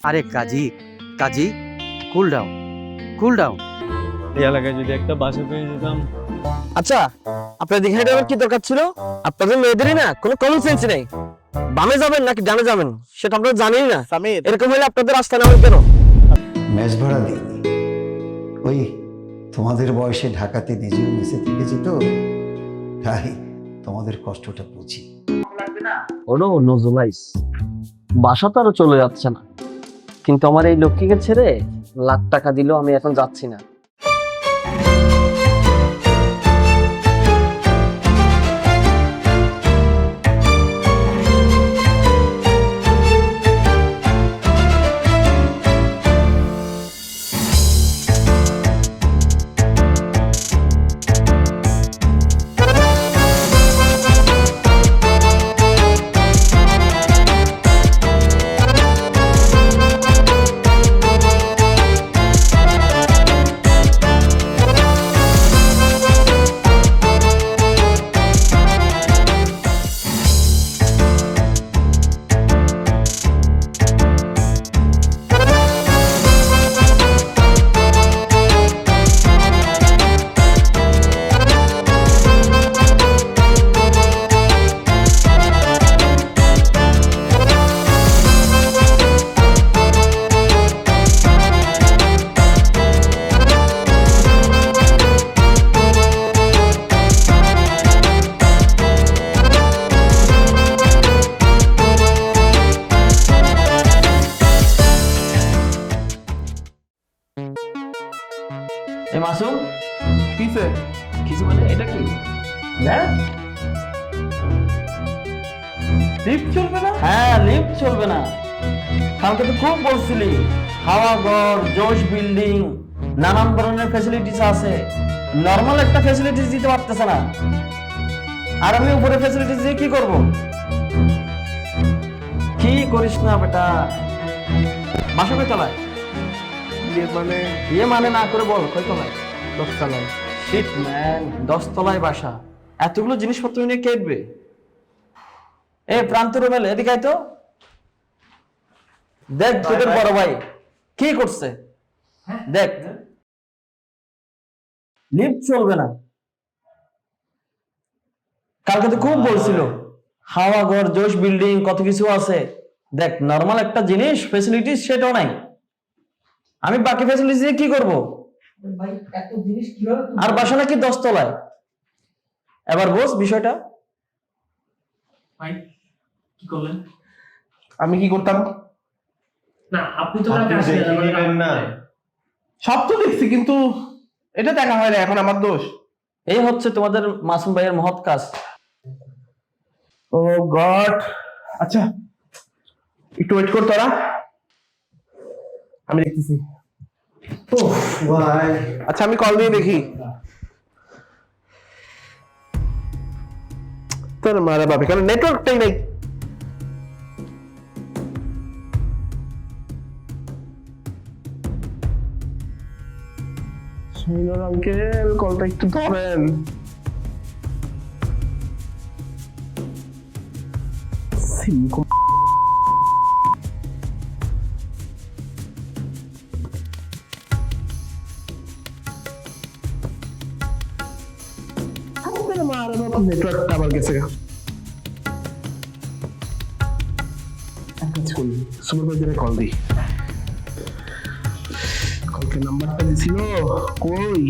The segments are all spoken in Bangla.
আরে কাজী, কাজী, কুল ডাউন, কুল ডাউন। এই এলাকায় যদি একটা বাসা পেয়ে যেতাম। আচ্ছা, আপনার দীঘা ড্রাইভার কি দরকার ছিল? আপনাদের মেয়েদেরই না কোনো কমন সেন্স নেই। বামে যাবেন নাকি ডানে যাবেন সেটা আপনারা জানেনই না। এরকম হলে আপনাদের রাস্তা নামেন কেন? মেস ভাড়া দিইনি। ওই তোমাদের বয়সে ঢাকাতে নিজেও মেসে থেকেছি তো, তাই তোমাদের কষ্টটা বুঝি। ওনো নজুলাইস, বাসা তো আরো চলে যাচ্ছে না, কিন্তু আমার এই লক্ষ্মীকে ছেড়ে লাখ টাকা দিলেও আমি এখন যাচ্ছি না। এ মাসুম, কিসে? কিছু মানে এটা কি? হ্যাঁ লিফট চলবে না? হ্যাঁ, লিফট চলবে না। কালকে তো খুব বলছিলি হাওয়া ঘর, জোশ বিল্ডিং, নানান ধরনের ফ্যাসিলিটিস আছে, নরমাল একটা ফ্যাসিলিটিস দিতে পারতেছে না। আর আমি উপরে ফ্যাসিলিটিস দিয়ে কি করব? কি করিস না বেটা? বাসা কই তলায়? মানে ইয়ে মানে না করে বল, কই তলায়? 10 তলায়। শিট ম্যান, 10 তলায় বাসা, এতগুলো জিনিসপত্র নিয়ে কে উঠবে? এ প্রান্ত রুমেল, এদিকে আয় তো। দেখ তোদের বড় ভাই কি করছে, দেখ। লিফট চলবে না। কালকে তো খুব বলছিল হাওয়া ঘর, জোশ বিল্ডিং, কত কিছু আছে। দেখ নরমাল একটা জিনিস ফ্যাসিলিটিস সেটাও নাই। আমি বাকি ফ্যাসিলিটিস দিয়ে কি করব? আর বাসা নাকি 10 তলায়। এবার বোঝ বিষয়টা। ভাই কি করলেন? আমি কি করতাম? না আপনি তো ওনাকে আসলেন না। সব তো দেখছি, কিন্তু এটা দেখা হয় না, এখন আমার দোষ। এই হচ্ছে তোমাদের মাসুম ভাইয়ের মহৎ কাজ। ও গড। আচ্ছা একটু ওয়েট কর তোরা, আমি দেখতেছি। আচ্ছা আমি কল দিয়ে দেখি। তোর মারা বাবা, কেন নেটওয়ার্কটাই নাই। শাহিনুর আঙ্কেল, কলটা একটু ধরেন। নেটওয়ার্কটা আবার গেছে। সুপারভাইজারে কল দিই। কলকে নাম্বারটা দিছিল কই?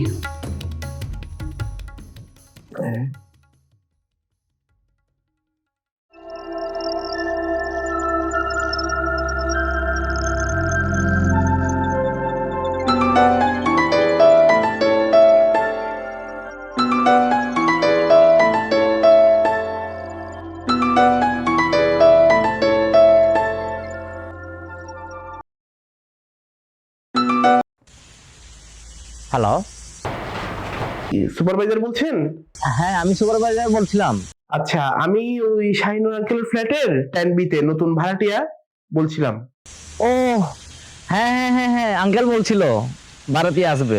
হ্যালো, সুপারভাইজার বলছেন? হ্যাঁ আমি সুপারভাইজার বলছিলাম। আচ্ছা, আমি ওই শাহিনুর আঙ্কেলের ফ্ল্যাটের 10B তে নতুন ভাড়াটিয়া বলছিলাম। ও হ্যাঁ হ্যাঁ হ্যাঁ হ্যাঁ, আঙ্কেল বলছিল ভারতীয় আসবে।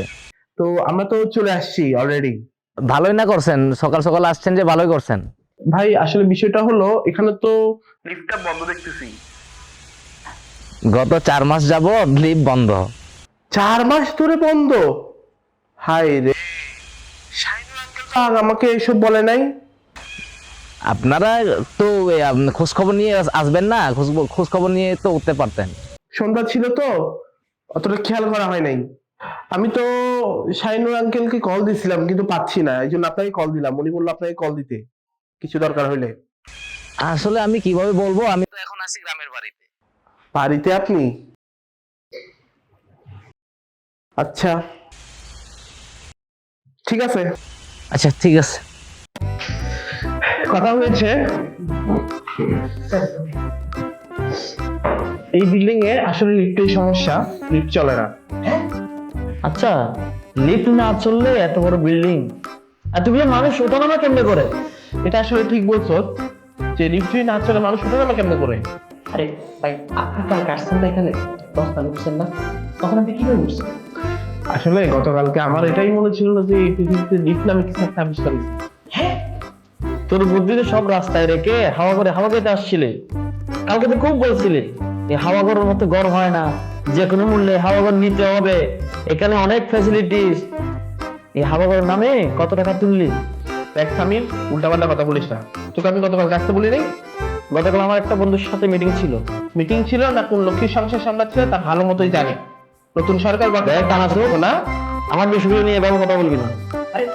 তো আমরা তো চলে আসছি অলরেডি। ভালোই না করছেন, সকাল সকাল আসছেন যে, ভালোই করছেন। ভাই আসলে বিষয়টা হলো, এখানে তো লিফটটা বন্ধ দেখতেছি। গত 4 মাস যাবত লিফট বন্ধ। 4 মাস ধরে বন্ধ? হাই রে, শাহিনুর আঙ্কেল তো আমাকে এসব বলে নাই। আপনারা তো খোঁজ খবর নিয়ে আসবেন না, খোঁজ খবর নিয়ে তো উঠতে পারতেন। সন্ধ্যা ছিল তো অতটা খেয়াল করা হয় নাই। আমি তো শাহিনুর আঙ্কেলকে কল দিছিলাম কিন্তু পাচ্ছি না, এই জন্য আপনাকে কল দিলাম। উনি বললো আপনাকে কল দিতে কিছু দরকার হইলে। আসলে আমি কিভাবে বলবো, আমি তো এখন আছি গ্রামের বাড়িতে। বাড়িতে আপনি? আচ্ছা ঠিক আছে। আচ্ছা ঠিক আছে। কথা হয়েছে, এই বিল্ডিং এ আসলে লিফটের সমস্যা, লিফট চলে না। আচ্ছা, লিফট না চললে এত বড় বিল্ডিং এতগুলো মানুষ ওঠানামা কেমনে করে? এটা আসলে ঠিক বলছো যে লিফট যদি না চলে মানুষ উঠে নামা কেমনে করে। আরে ভাই, আপনি কালকে আসছেন না এখানে, 10 তারিখ উঠছেন না, তখন আপনি কিভাবে উঠছেন? আসলে গতকালকে আমার এটাই মনে ছিল না যে এই পৃথিবীতে লিফট নামে কিছু একটা আবিষ্কার হয়েছে। তোর বুদ্ধিতে সব রাস্তায় রেখে হাওয়া করে আসছিলে। কালকে তো খুব বলছিলে এই হাওয়া ঘরের মতো ঘর হয় না, যে কোনো মূল্যে হাওয়া ঘর নিতে হবে, এখানে অনেক ফ্যাসিলিটিস। এই হাওয়া ঘরের নামে কত টাকা তুললি? দেখ সামির, উল্টাপাল্টা কথা বলিস না। তোকে আমি গতকাল আসতে বলি নাই? গতকাল আমার একটা বন্ধুর সাথে মিটিং ছিল। মিটিং ছিল না কোন লক্ষ্মীর সংসার সামলাচ্ছে তা ভালো মতোই জানে। নতুন সরকার টানা চোখ না, আমার বিষয়গুলো নিয়ে এভাবে কথা বলবি না। আরে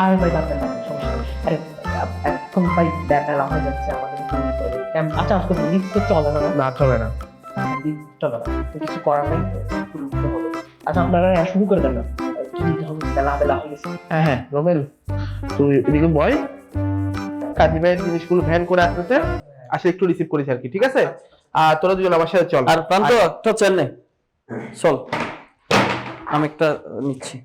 আর ভাই বাদ দেন, সমস্যা নেই। আরে এখন ভাই ব্যাপার হয়ে যাচ্ছে আমাদের। আচ্ছা আজকে লিফট তো চলে না, না চলে না। লিফট চলে না তো কিছু করার নাই, উঠতে হবে। আচ্ছা আপনারা শুরু করে দেন না, কি হবে, বেলা বেলা হয়ে গেছে। হ্যাঁ হ্যাঁ রোমেল, তুই এদিকে বয়, কাজী ভাইয়ের জিনিসগুলো ভ্যান করে আসতে আসে একটু রিসিভ করিস আর কি, ঠিক আছে? আর তোরা দুজন আমার সাথে চল। আর প্রান্ত একটা চেন নে, চল আমি একটা নিচ্ছি।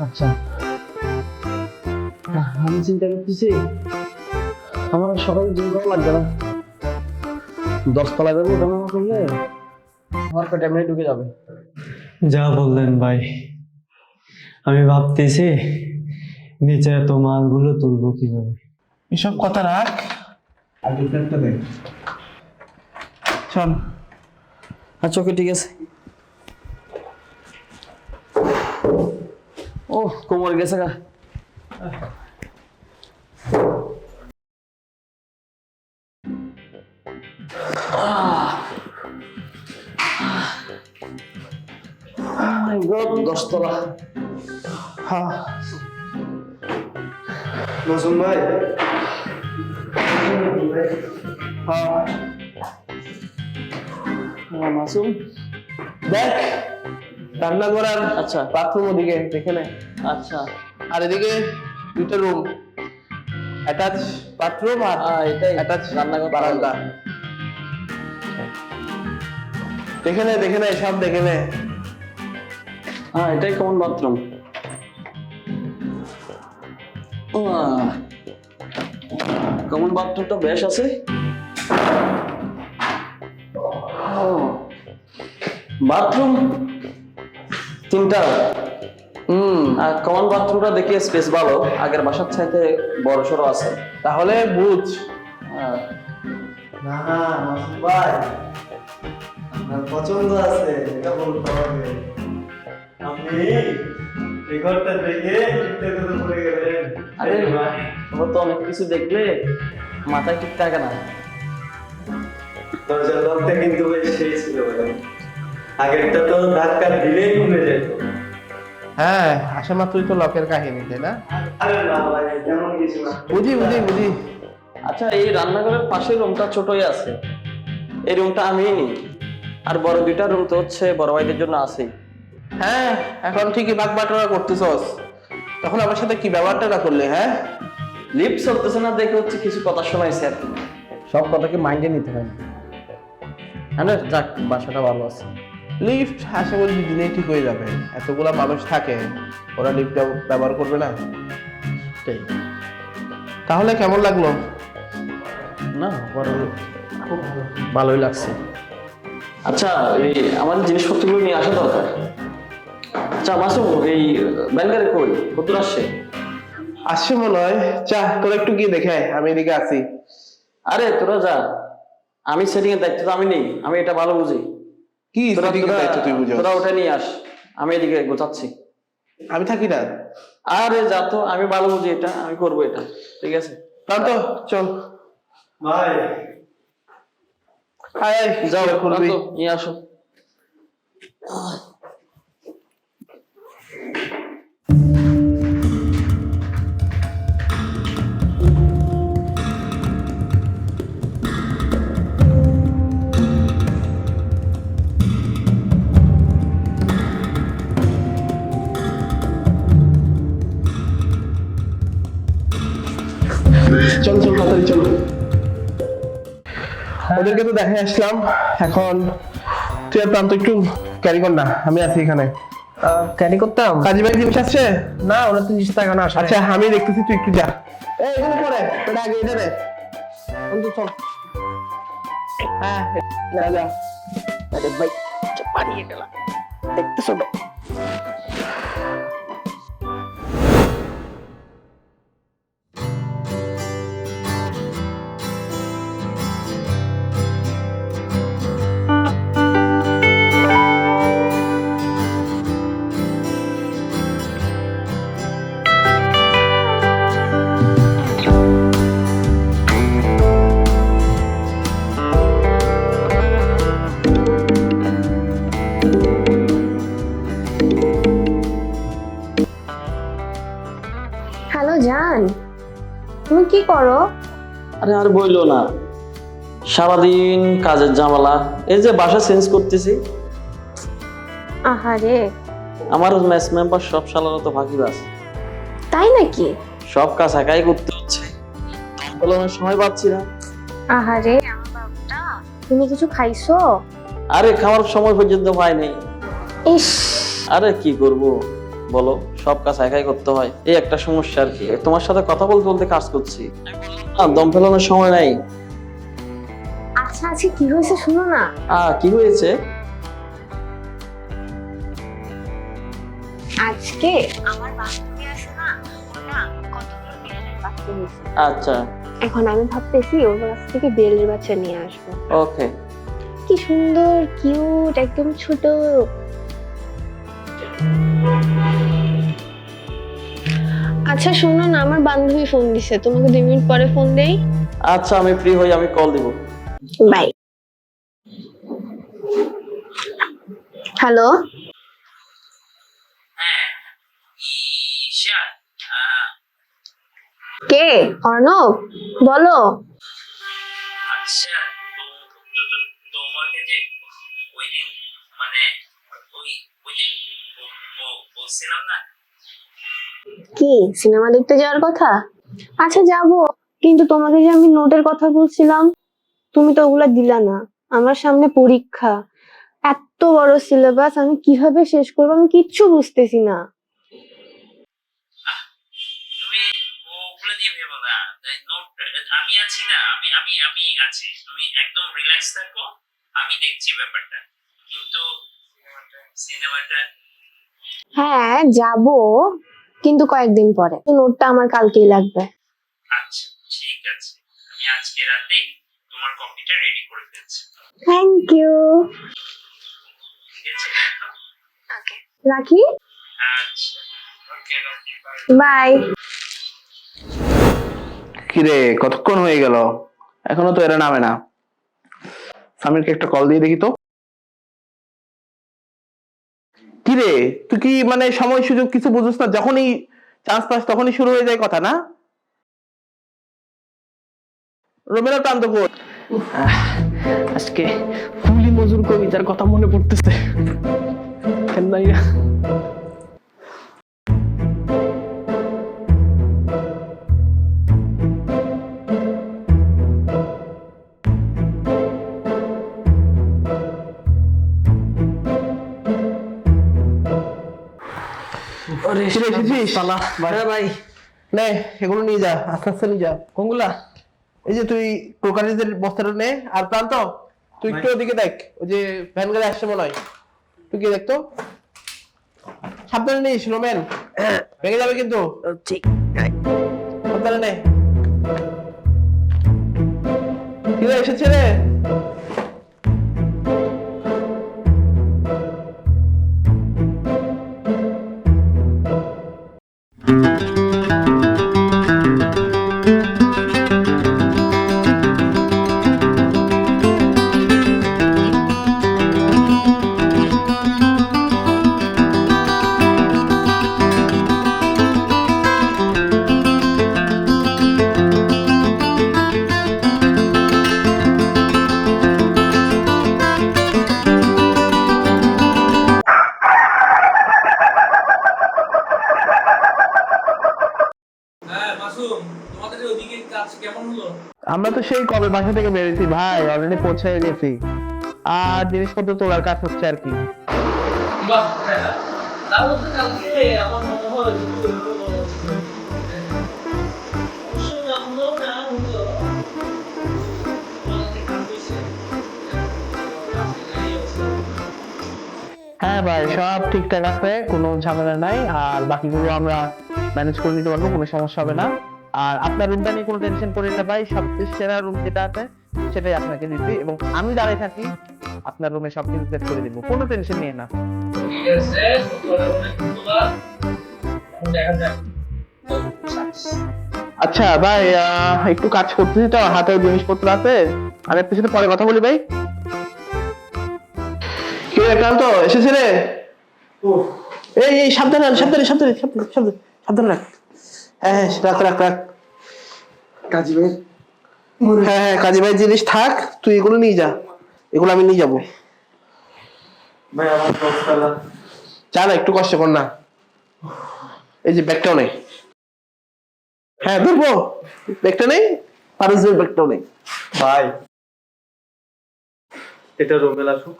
আচ্ছা, আমি চিন্তা করতেছি আমার সকালে জিম করা লাগবে না, 10 তলায় যাবো, ওঠানামা করলে আমার পেটে এমনি ঢুকে যাবে। যা বললেন ভাই, আমি ভাবতেছি নিচে এত মালগুলো তুলবো কিভাবে। এসব কথা রাখ, আগে ফ্ল্যাটটা দেখ। চল। আচ্ছা ওকে, ঠিক আছে। ও কোমর গেছে গা। God, 10 তলা। হ্যাঁ নজরুল ভাই, হ্যাঁ মাসুম দেখ, রান্না করার আচ্ছা বাথরুম ওদিকে দেখে নে। আচ্ছা, আর এদিকে দুটো রুম, অ্যাটাচ বাথরুম আর এটাই অ্যাটাচ রান্নাঘর, বারান্দা। দেখে নে সব দেখে নে। হ্যাঁ এটাই কমন বাথরুম। কমন বাথরুমটা বেশ আছে। বাথরুম 3টা। আর কমন বাথরুমটা দেখি স্পেস ভালো, আগের বাসার চাইতে বড় সড়ো আছে। তাহলে বুঝ। না নজরুল ভাই, আপনার পছন্দ আছে এটা বলতে হবে। আপনি এই ঘরটা দেখে চিন্তায় পড়ে গেলেন। আরে তোমার তো অনেক কিছু দেখলে মাথায় ঠিক থাকে না। দরজার লকটা কিন্তু বেশ সেই ছিল ভাই, আগেরটা তো ধাক্কা দিলেই খুলে যেত। হ্যাঁ আসা মাত্রই তো লকের কাহিনী, তাই না? আরে না ভাই, তেমন কিছু না। বুঝি। আচ্ছা, এই রান্নাঘরের পাশের রুমটা ছোটই আছে, এই রুমটা আমিই নিই। আর বড় দুইটা রুম তো হচ্ছে বড় ভাইদের জন্য আছেই। হ্যাঁ, এখন ঠিকই ভাগ বাটোয়ারা করতেছস, তখন আমার সাথে কি ব্যবহারটা না করলে? হ্যাঁ, লিফট চলতেছে না দেখে হচ্ছে কিছু কথা শোনাইছে আর কি। সব কথাকে মাইন্ডে নিতে হয় না। হ্যাঁ না, যাক, বাসাটা ভালো আছে। লিফট আশা করি দুদিনেই ঠিক হয়ে যাবে। এতগুলা মানুষ থাকে, ওরা লিফট ব্যবহার করবে না? এটাই। তাহলে কেমন লাগলো? না, বড় খুব ভালোই লাগছে। আচ্ছা, এই আমাদের জিনিসপত্রগুলো নিয়ে আসা দরকার। আচ্ছা মাসুম, এই ব্যাংকারে কই কত আসছে? আসছে মনে হয়। চা, তোরা একটু গিয়ে দেখে আয়, আমি এদিকে আছি। আরে তোরা যা, আমি সেটিং এর দায়িত্ব তো আমি নেই, আমি এটা ভালো বুঝি। কি সেদিকে দায়িত্ব তুই বুঝো? তোরা ওটা নিয়ে আস, আমি এদিকে গোছাচ্ছি। আমি থাকি না? আরে যা তো, আমি ভালো বুঝি এটা, আমি করবো এটা, ঠিক আছে? প্রান্ত, চল। ভাই আয় আয়, যাও কি করবি? প্রান্ত, নিয়ে আসো। চল চল, তাড়াতাড়ি চলো। ওদেরকে তো দেখে আসলাম, এখন তুই আর প্রান্ত একটু ক্যারি কর না, আমি আছি এখানে। ক্যারি করতাম কাজী ভাই জিনিস আসছে? না, ওরা তো নিশ্চিত এখনো আসে আচ্ছা, আমি দেখতেছি, তুই একটু যা। এই এখানে পড়ে, এটা আগে এটা নে। বন্ধু চল। হ্যাঁ, যা যা। আরে ভাই, পারিয়ে গেলাম, দেখতেছো না? হ্যালো জান, তুমি কি করো? আরে আর বইলো না, সারাদিন কাজের ঝামেলা, এই যে বাসা চেঞ্জ করতেছি। আহারে, আমার ম্যাচ মেম্বার সব শালারা তো ফাঁকিবাজ, তাই নাকি? সব কাজ একাই করতে হচ্ছে, দমকলের সময় পাচ্ছি না। আহারে আমার বাবুটা, তুমি কিছু খাইছো? আরে খাওয়ার সময় পর্যন্ত পাই নাই। ইস, আরে কি করব বলো, সব কাজ একাই করতে হয়, এই একটা সমস্যা আর কি। তোমার সাথে কথা বলতে বলতে কাজ করছি, দম ফেলানোর সময় নাই। আচ্ছা আচ্ছা, কি হয়েছে শুনো না। কি হয়েছে? আজকে আমার বান্ধবী আছে না, ওটা কতগুলো বিড়ালের বাচ্চা হয়েছে। আচ্ছা, এখন আমি ভাবতেছি ওর কাছ থেকে বিড়ালের বাচ্চা নিয়ে আসবো। ওকে। কি সুন্দর, কিউট, একদম ছোট। আচ্ছা শোনো না, আমার বান্ধবী ফোন দিছে, তোমাকে 2 মিনিট পরে ফোন দেই। আচ্ছা, আমি ফ্রি হই, আমি কল দিব। বাই। হ্যালো, কে? অর্ণব, বলো। আচ্ছা, তোমাকে যে ওই দিন মানে ওই ওই যে বলছিলাম না, কি সিনেমা দেখতে যাওয়ার কথা? আচ্ছা যাবো, কিন্তু তোমাকে যে আমি নোটের কথা বলছিলাম, তুমি তো ওগুলা দিলা না। আমার সামনে পরীক্ষা, এত বড় সিলেবাস, আমি কিভাবে শেষ করবো আমি কিচ্ছু বুঝতেছি না। তুমি ওগুলো নিয়ে ভেবো না, নোট আমি আছি না, আমি আমি আমি আছি, তুমি একদম রিল্যাক্স থাকো, আমি দেখছি ব্যাপারটা। কিন্তু সিনেমাটা হ্যাঁ যাবো, কিন্তু কয়েকদিন পরে। নোটটা আমার কালকেই লাগবে। আচ্ছা ঠিক আছে, আমি আজকে রাতেই তোমার কপিটা রেডি করে ফেলছি। Thank you. ঠিক আছে, দেখো। ওকে, রাখি। আচ্ছা, ওকে, বাই। কিরে, কতক্ষণ হয়ে গেল, এখনো তো এরা নামে না। সামিরকে একটা কল দিয়ে দেখি তো। কিরে, তুই কি মানে সময় সুযোগ কিছু বুঝিস না? যখনই চান্স পাস তখনই শুরু হয়ে যায় কথা, না? রোমেলা প্রান্ত কই? আজকে কুলি মজুর কবিতার কথা মনে পড়তেছে। কেন জানি না। আরে এসেছিস? হ্যাঁ ভাই, নে এগুলো নিয়ে যা, আস্তে আস্তে নিয়ে যা। কোনগুলা? এই যে তুই ক্রোকারিজের বস্তাটা নে। আর প্রান্ত তুই একটু ওদিকে দেখ, ওই যে ভ্যান গাড়ি আসছে মনে হয়, তুই কি দেখতো? সাবধানে নিস রোমেন, ভেঙে যাবে কিন্তু। ঠিক। সাবধানে নে। কি রে, এসেছে রে? আমরা তো সেই কবে বাসা থেকে বেরিয়েছি ভাই, অলরেডি পৌঁছে গেছি, আর জিনিসপত্র তোলার কাজ হচ্ছে আর কি। হ্যাঁ ভাই, সব ঠিকঠাক আছে, কোনো ঝামেলা নাই। আর বাকিগুলো আমরা ম্যানেজ করে নিতে পারবো, কোনো সমস্যা হবে না। আর আপনার রুমটা নিয়ে কোনো টেনশন করেন না ভাই, সবচেয়ে সেরা রুম যেটা আছে সেটাই আপনাকে দিচ্ছি, এবং আমি দাঁড়িয়ে থাকি আপনার রুমে সবকিছু সেট করে দিব, কোনো টেনশন নিয়ে না। আচ্ছা ভাই, একটু কাজ করতেছি তো, হাতে জিনিসপত্র আছে, আমি আপনার সাথে পরে কথা বলি ভাই। কি রে ক্রান্ত, এসেছে রে? এই এই সাবধানে আন, সাবধানে সাবধানে সাবধানে সাবধানে সাবধানে রাখ। হ্যাঁ হ্যাঁ, রাখ রাখ রাখ। কাজী ভাই, হ্যাঁ হ্যাঁ, কাজী ভাই জিনিস থাক, তুই এগুলো নিয়ে যা, এগুলো আমি নিয়ে যাবো। ভাই আমার দশতলা। যা না, একটু কষ্ট কর না। এই যে ব্যাগটাও নেই। হ্যাঁ ধরবো, ব্যাগটা নেই, পারুজের ব্যাগটাও নেই। ভাই এটা রোমেলা সুখ।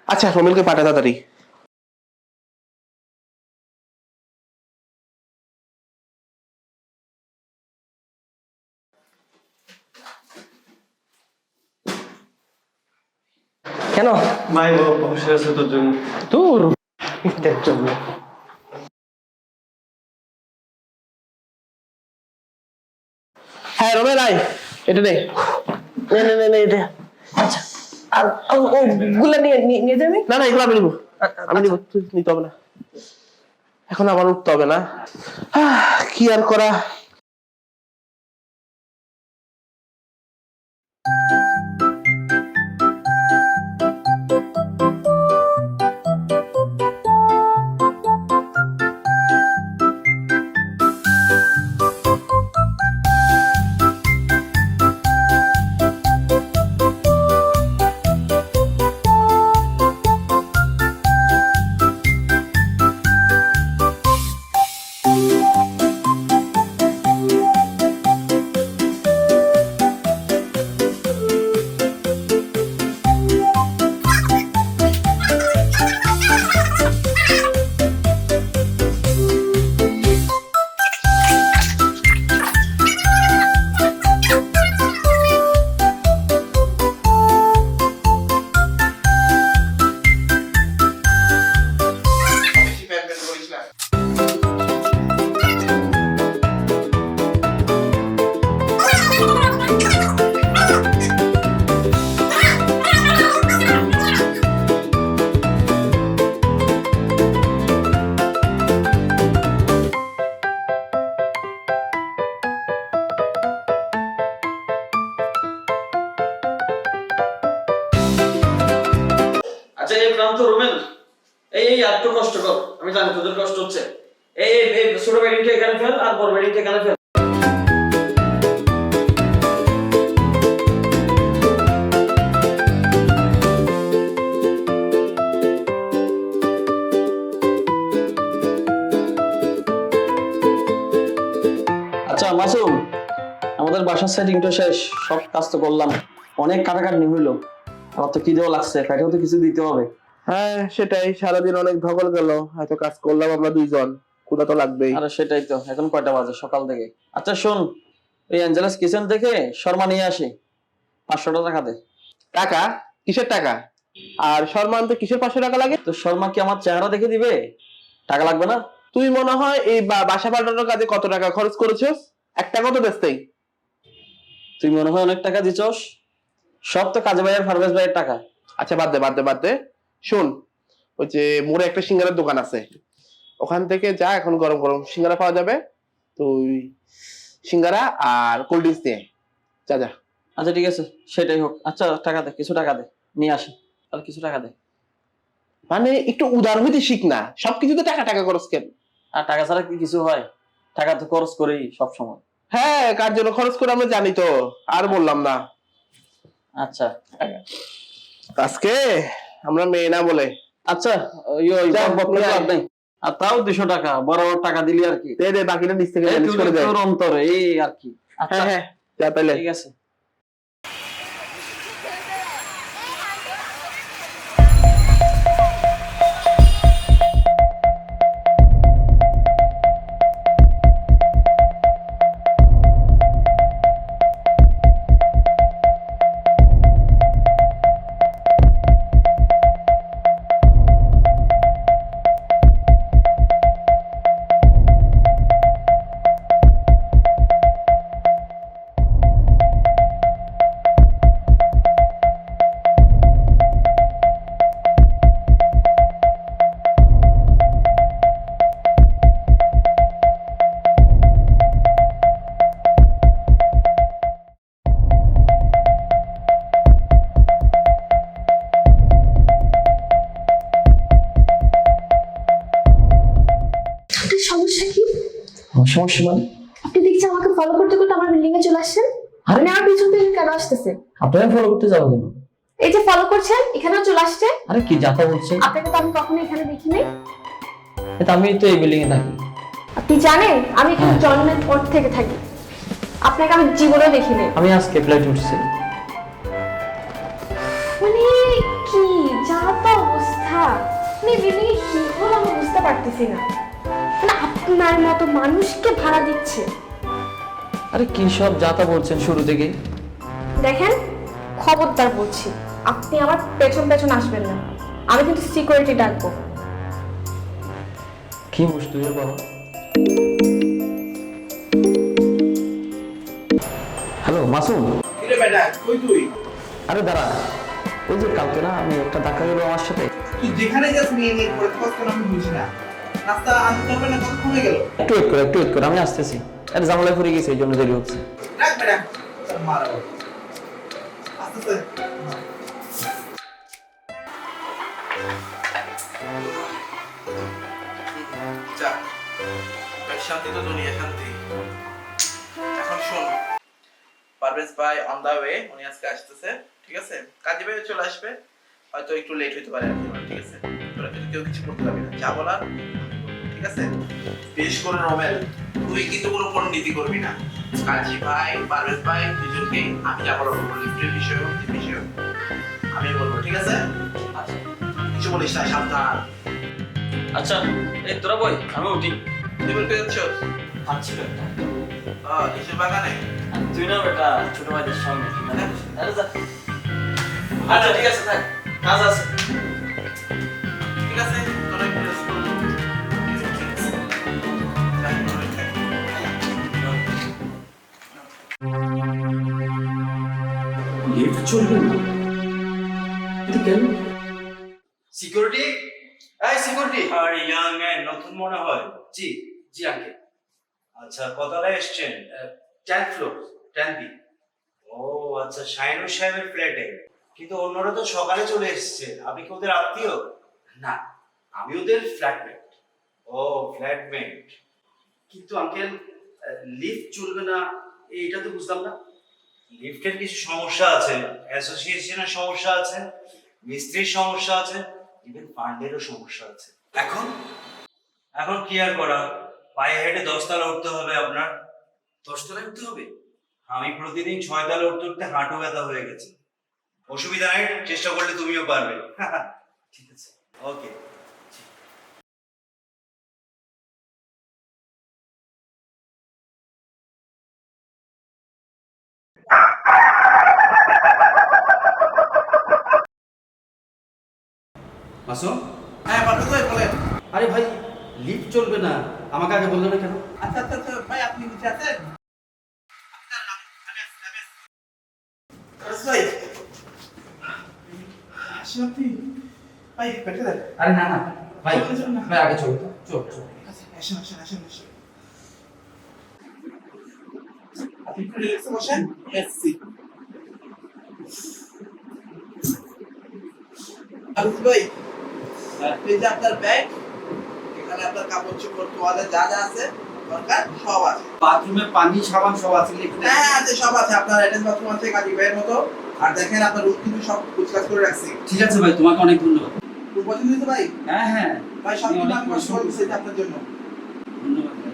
আচ্ছা, রোমেলকে পাঠা তাড়াতাড়ি। কেন? ভাই বসে আছে তোর জন্য। তোর জন্য হ্যাঁ রোমেল আয়, এটা নে। নে নে নে নে, এটা। আচ্ছা, আর ওগুলা নিয়ে যাবি? না না, এগুলো আমি নিবো, আমি নিবো, তুই নিতে হবে না, এখন আমার উঠতে হবে না। কি আর করা। একটু কষ্ট কর, আমি জানি তোদের কষ্ট হচ্ছে। এই এই ছোট ব্যাডিংটা এখানে ফেল আর বড় ব্যাডিংটা এখানে ফেল। বাসার সেটিং তো শেষ, সব কাজ তো করলাম, অনেক কাটাকাটি হইলো, আমার তো কি দেওয়া লাগছে, পেটেও তো কিছু দিতে হবে। হ্যাঁ সেটাই, সারাদিন অনেক ধকল গেল, হয়তো কাজ করলাম আমরা দুইজন, ক্ষুধা তো লাগবেই। আরে সেটাই তো, এখন কয়টা বাজে সকাল থেকে। আচ্ছা শোন, ওই অ্যাঞ্জেলাস কিচেন থেকে শর্মা নিয়ে আসি, 500 টাকা দে। টাকা? কিসের টাকা? আর শর্মা আনতে কিসের 500 টাকা লাগে? তো শর্মা কি আমার চেহারা দেখে দিবে? টাকা লাগবে না? তুই মনে হয় এই বাসা পাল্টানোর কাজে কত টাকা খরচ করেছিস? 1 টাকা তো বেচতেই। তুই মনে হয় অনেক টাকা দিছস, সব তো কাজে ভাইয়ের ফারভেজ ভাইয়ের টাকা। আচ্ছা বাদ দে বাদ দে বাদ দে। শোন, ওই যে মোড়ে একটা সিঙ্গারার দোকান আছে, ওখান থেকে যা, এখন গরম গরম সিঙ্গারা পাওয়া যাবে, তুই সিঙ্গারা আর কোল্ড ড্রিঙ্কস নিয়ে যা যা। আচ্ছা ঠিক আছে, সেটাই হোক। আচ্ছা টাকা দে, কিছু টাকা দে, নিয়ে আসি, আর কিছু টাকা দে। মানে একটু উদার হইতে শিখ না, সবকিছুতে টাকা টাকা খরচ কেন? আর টাকা ছাড়া কি কিছু হয়? টাকা তো খরচ করেই সব সময়। হ্যাঁ, কার জন্য খরচ করে আমরা জানি তো, আর বললাম না। আচ্ছা আজকে আমরা মেয়ে না বলে। আচ্ছা, আর তাও 200 টাকা, বড় টাকা দিলি আর কি। দে দে, বাকিটা নিচ থেকে ম্যানেজ করে দে। তোর অন্তরে এই আর কি। আচ্ছা হ্যাঁ হ্যাঁ, যা তাইলে। ঠিক আছে। সমস্যা কি? সমস্যা মানে? আপনি দেখছি আমাকে ফলো করতে করতে আমার বিল্ডিং এ চলে আসছেন। আপনি আমার পিছন থেকে কেন আসতেছেন? আপনাকে ফলো করতে যাবো কেন? এই যে ফলো করছেন, এখানেও চলে আসছে। আরে কি যাতা বলছে? আপনাকে তো আমি কখনো এখানে দেখিনি। আমি তো এই বিল্ডিং এ থাকি। আপনি জানেন আমি এখানে জন্মের পর থেকে থাকি, আপনাকে আমি জীবনেও দেখিনি। আমি আজকে ফ্লাইট উঠছি। মানে কি যাতা অবস্থা, মানে বিল্ডিং এ কি হলো আমি বুঝতে পারতেছি না। মানে আপনার মতো মানুষকে ভাড়া দিচ্ছে। আরে কি সব যাতা বলছেন শুরু থেকে? দেখেন, খবরদার বলছি, আপনি আমার পেছন পেছন আসবেন না, আমি কিন্তু সিকিউরিটি ডাকবো। কি বস্তু রে বাবা? হ্যালো মাসুম। কিরে বেটা, কই তুই? আরে দাঁড়া, ওই যে কালকে না আমি একটা ধাক্কা গেল আমার সাথে। তুই যেখানে যাস নিয়ে নিয়ে পড়ে থাকস কেন আমি বুঝি না। রাস্তা আনতে পারবে না, কতক্ষণ হয়ে গেল? একটু ওয়েট কর, আমি আসতেছি। আরে জামালায় পড়ে গেছে, এই জন্য দেরি হচ্ছে। রাখ বেটা, মারো। আস্তে যা, শান্তি তো দুনিয়া শান্তি। এখন শোন, পারভেজ ভাই অন দা ওয়ে, উনি আজকে আসতেছে, ঠিক আছে? কাজী ভাই চলে আসবে, হয়তো একটু লেট হতে পারে আর কি, ঠিক আছে? তোরা কিন্তু কেউ কিছু করতে পারবি না, যা বলার, ঠিক আছে? বেশ করে রমেল, তুই কিন্তু কোনো পণ্ডিতি করবি না। কাজী ভাই, পারভেজ ভাই দুজনকেই আমি যা বলবো, লিফটের বিষয় হোক, যে বিষয় হোক, আমি বলবো, ঠিক আছে? আচ্ছা, কিছু বলিস না, সাবধান। আচ্ছা এই তোরা বই, আমি উঠি। তুই বলতে যাচ্ছ? আচ্ছা বেটা, লিচুর বাগানে? তুই না বেটা ছোট ভাইদের সঙ্গে। আরে যা। আচ্ছা ঠিক আছে, থাক, কাজ আছে। ঠিক আছে, তোরা একটু রেস্ট করো। ঠিক আছে, যাই, তোরা খাই। লিফট চলবে না, এটা কেন? সিকিউরিটি, এই সিকিউরিটি। আর ইয়াং ম্যান নতুন মনে হয়। জি জি আঙ্কেল। আচ্ছা কতলায় এসছেন? 10th floor, 10B। ও আচ্ছা, শাইনুর সাহেবের ফ্ল্যাটে। কিন্তু অন্যরা তো সকালে চলে এসেছে, আপনি কি ওদের আত্মীয়? না, আমি ওদের ফ্ল্যাটমেট। ও ফ্ল্যাটমেট। কিন্তু আঙ্কেল, লিফট চলবে না এইটা তো বুঝলাম না। লিফটের কিছু সমস্যা আছে, অ্যাসোসিয়েশনের সমস্যা আছে, মিস্ত্রির সমস্যা আছে, ইভেন ফান্ডেরও সমস্যা আছে। এখন এখন কি আর করা, পায়ে হেঁটে 10 তলা উঠতে হবে আপনার। 10 তলায় উঠতে হবে? আমি প্রতিদিন 6 তলা উঠতে উঠতে হাঁটু ব্যথা হয়ে গেছে। অসুবিধা নেই, চেষ্টা করলে তুমিও পারবে। ঠিক আছে, ওকে। মাসুম, হ্যাঁ বাবু ভাই বলেন। আরে ভাই লিফট চলবে না, আমাকে আগে বললে না কেন? আচ্ছা আচ্ছা আচ্ছা ভাই, আপনি নিচে আছেন? ভাই আসেন আপনি, ভাই বেঁচে দেন। আরে না না ভাই, চলুন না। ভাই আগে চল চল চল। আচ্ছা, আসেন আসেন আসেন আসেন। আপনি একটু রিল্যাক্সে বসেন। এসছি আরুফ ভাই, এই যে আপনার ব্যাগ, এখানে আপনার কাপড় চোপড় তোয়ালে যা যা আছে দরকার সব আছে। বাথরুমে পানি সাবান সব আছে কি? হ্যাঁ আছে, সব আছে। আপনার অ্যাটাচ বাথরুম আছে কাজী ভাইয়ের মতো। আর দেখেন আপনার রুম কিন্তু সব গুছগাছ করে রাখছি। ঠিক আছে ভাই, তোমাকে অনেক ধন্যবাদ। খুব পছন্দ হয়েছে ভাই? হ্যাঁ হ্যাঁ, ভাই সব কিছু আমি কষ্ট করে দিচ্ছি আপনার জন্য। ধন্যবাদ ভাই।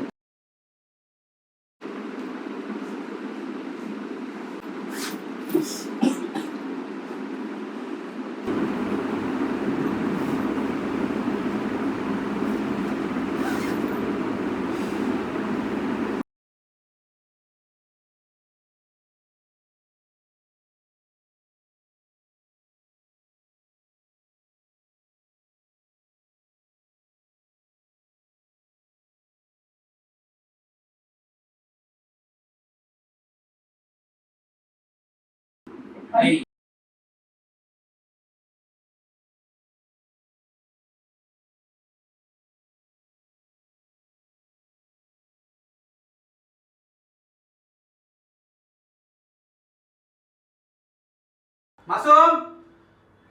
মাসুম,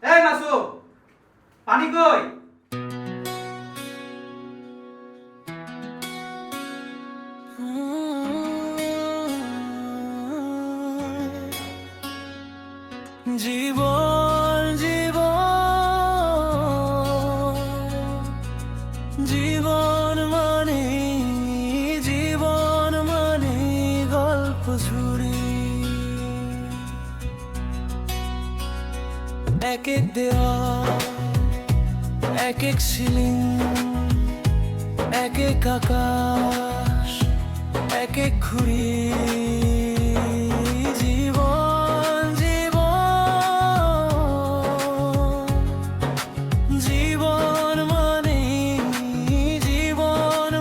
এই মাসুম, পানি কই? জীবন জীবন জীবন মানে গল্প ঝুড়ি, এক এক দেওয়াল, এক এক সিলিং, এক এক আকাশ, এক এক ঘুড়ি। জীবন জীবন জীবন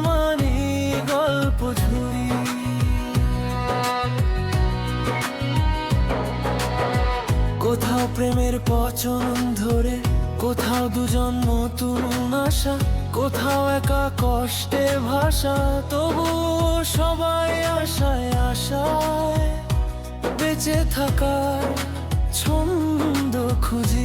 মানে গল্প ঝুড়ি। কোথাও প্রেমের পচন ধরে, কোথাও দুজন নতুন আশা, কোথাও একা কষ্টে ভাষা, তবু সবাই আশায় আশায় বেঁচে থাকার ছন্দ খুঁজি।